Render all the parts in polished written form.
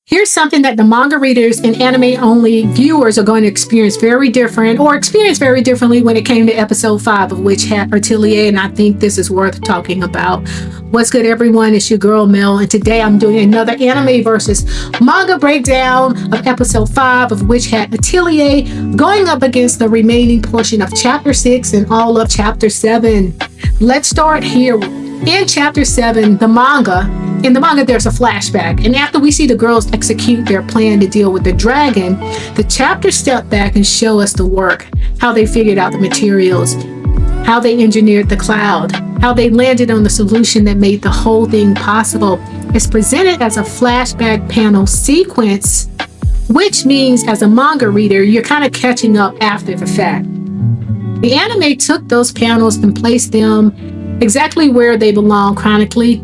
Here's something that the manga readers and anime only viewers are going to experience very differently when it came to episode 5 of Hat Atelier, and I think this is worth talking about. What's good, everyone? It's your girl Mel, and today I'm doing another anime versus manga breakdown of episode 5 of Hat Atelier, going up against the remaining portion of chapter 6 and all of chapter 7. Let's start here. In chapter 7, in the manga, there's a flashback, and after we see the girls execute their plan to deal with the dragon, the chapter step back and show us the work, how they figured out the materials, how they engineered the cloud, how they landed on the solution that made the whole thing possible. It's presented as a flashback panel sequence, which means as a manga reader, you're kind of catching up after the fact. The anime took those panels and placed them exactly where they belong chronically,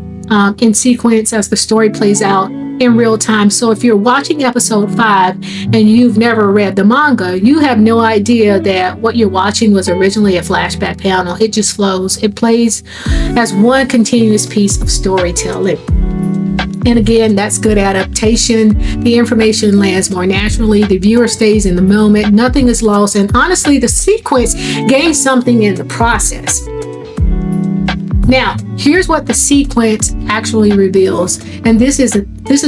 in sequence as the story plays out in real time. So if you're watching episode 5 and you've never read the manga, you have no idea that what you're watching was originally a flashback panel. It just flows. It plays as one continuous piece of storytelling. And again, that's good adaptation. The information lands more naturally. The viewer stays in the moment. Nothing is lost. And honestly, the sequence gains something in the process. Now, here's what the sequence actually reveals. And this is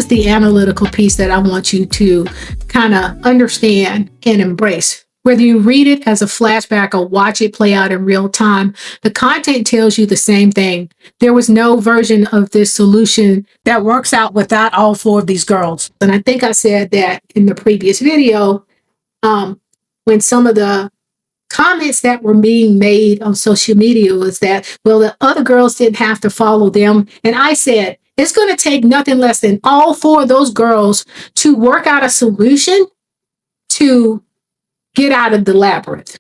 the analytical piece that I want you to kind of understand and embrace. Whether you read it as a flashback or watch it play out in real time, the content tells you the same thing. There was no version of this solution that works out without all 4 of these girls. And I think I said that in the previous video, when some of the comments that were being made on social media was that, well, the other girls didn't have to follow them. And I said, it's going to take nothing less than all 4 of those girls to work out a solution to get out of the labyrinth.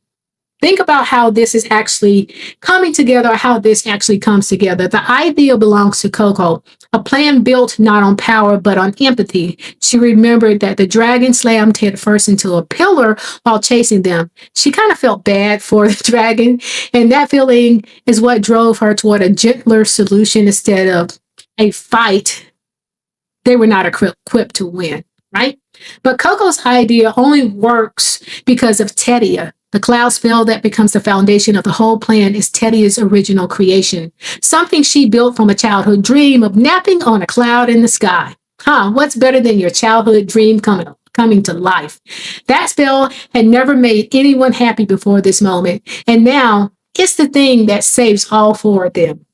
Think about how this is actually coming together, how this actually comes together. The idea belongs to Coco, a plan built not on power, but on empathy. She remembered that the dragon slammed head first into a pillar while chasing them. She kind of felt bad for the dragon, and that feeling is what drove her toward a gentler solution instead of a fight they were not equipped to win, right? But Coco's idea only works because of Tedia. The cloud spell that becomes the foundation of the whole plan is Tedia's original creation, something she built from a childhood dream of napping on a cloud in the sky. What's better than your childhood dream coming to life? That spell had never made anyone happy before this moment, and now it's the thing that saves all 4 of them.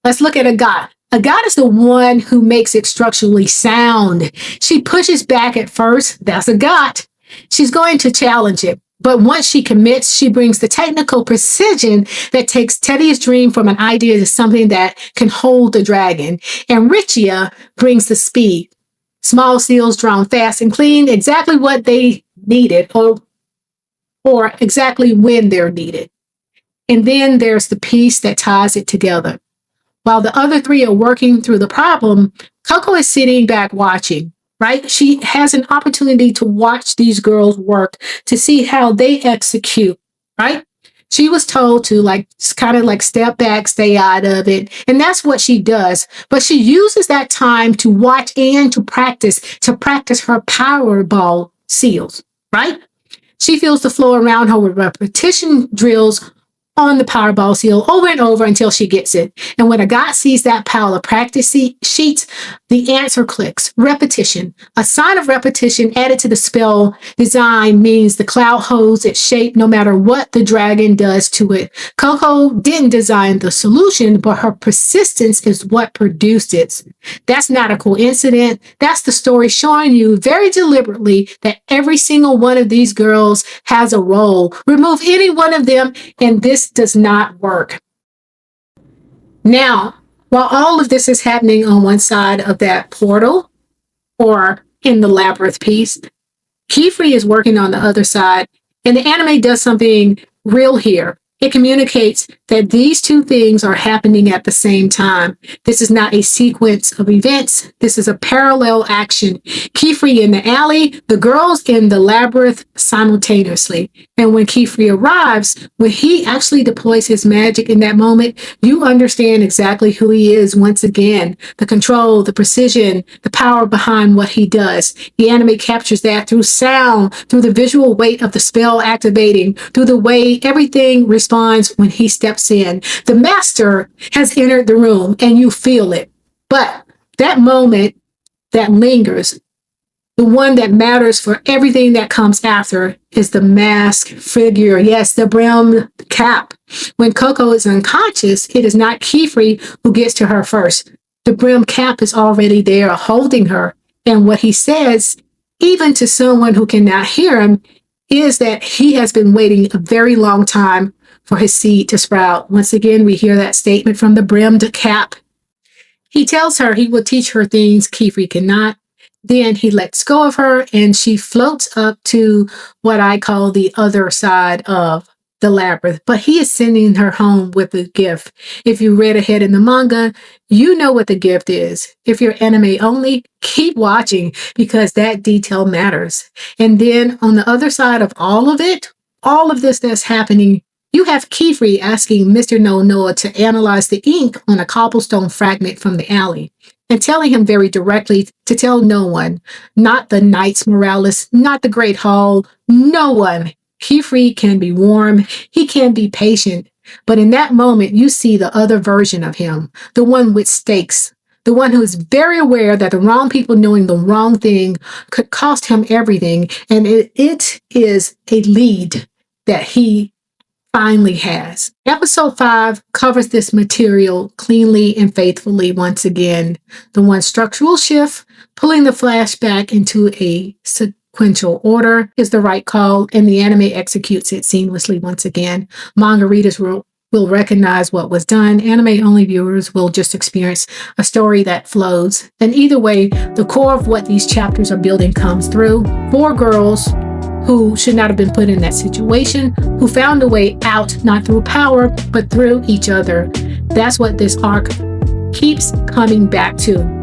Let's look at a god. A god is the one who makes it structurally sound. She pushes back at first. That's a god. She's going to challenge it. But once she commits, she brings the technical precision that takes Tedia's dream from an idea to something that can hold the dragon. And Richia brings the speed. Small seals drawn fast and clean, exactly what they needed or exactly when they're needed. And then there's the piece that ties it together. While the other 3 are working through the problem, Coco is sitting back watching. Right? She has an opportunity to watch these girls work to see how they execute, right? She was told to kind of step back, stay out of it. And that's what she does. But she uses that time to watch and to practice her Powerball seals, right? She feels the flow around her with repetition drills on the Powerball seal over and over until she gets it. And when a god sees that pile of practice sheets, the answer clicks. Repetition. A sign of repetition added to the spell design means the cloud holds its shape no matter what the dragon does to it. Coco didn't design the solution, but her persistence is what produced it. That's not a coincidence. That's the story showing you very deliberately that every single one of these girls has a role. Remove any one of them and this does not work. Now, while all of this is happening on one side of that portal or in the labyrinth piece, Qifrey is working on the other side, and the anime does something real here. It communicates that these two things are happening at the same time. This is not a sequence of events. This is a parallel action. Qifrey in the alley, the girls in the labyrinth simultaneously. And when Qifrey arrives, when he actually deploys his magic in that moment, you understand exactly who he is once again. The control, the precision, the power behind what he does. The anime captures that through sound, through the visual weight of the spell activating, through the way everything responds when he steps in. The master has entered the room and you feel it. But that moment that lingers, the one that matters for everything that comes after, is the mask figure. Yes, the brim cap. When Coco is unconscious, it is not Qifrey who gets to her first. The brim cap is already there holding her. And what he says, even to someone who cannot hear him, is that he has been waiting a very long time for his seed to sprout. Once again, we hear that statement from the brimmed cap. He tells her he will teach her things Qifrey cannot. Then he lets go of her and she floats up to what I call the other side of the labyrinth. But he is sending her home with a gift. If you read ahead in the manga, you know what the gift is. If you're anime only, keep watching because that detail matters. And then on the other side of all of it, all of this that's happening, you have Qifrey asking Mr. Nolnoa to analyze the ink on a cobblestone fragment from the alley and telling him very directly to tell no one, not the Knights Morales, not the Great Hall, no one. Qifrey can be warm, he can be patient, but in that moment you see the other version of him, the one with stakes, the one who is very aware that the wrong people knowing the wrong thing could cost him everything, and it is a lead that he finally has. Episode 5 covers this material cleanly and faithfully once again. The one structural shift, pulling the flashback into a sequential order, is the right call, and the anime executes it seamlessly once again. Manga readers will recognize what was done. Anime-only viewers will just experience a story that flows. And either way, the core of what these chapters are building comes through. 4 girls who should not have been put in that situation, who found a way out, not through power, but through each other. That's what this arc keeps coming back to.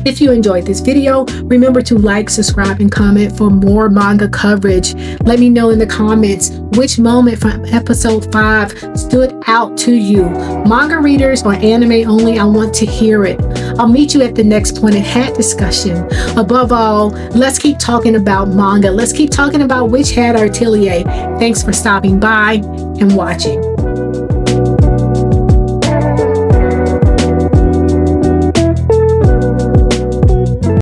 If you enjoyed this video, remember to like, subscribe, and comment for more manga coverage. Let me know in the comments which moment from episode 5 stood out to you. Manga readers or anime only, I want to hear it. I'll meet you at the next Pointed Hat discussion. Above all, let's keep talking about manga. Let's keep talking about Hat Atelier. Thanks for stopping by and watching.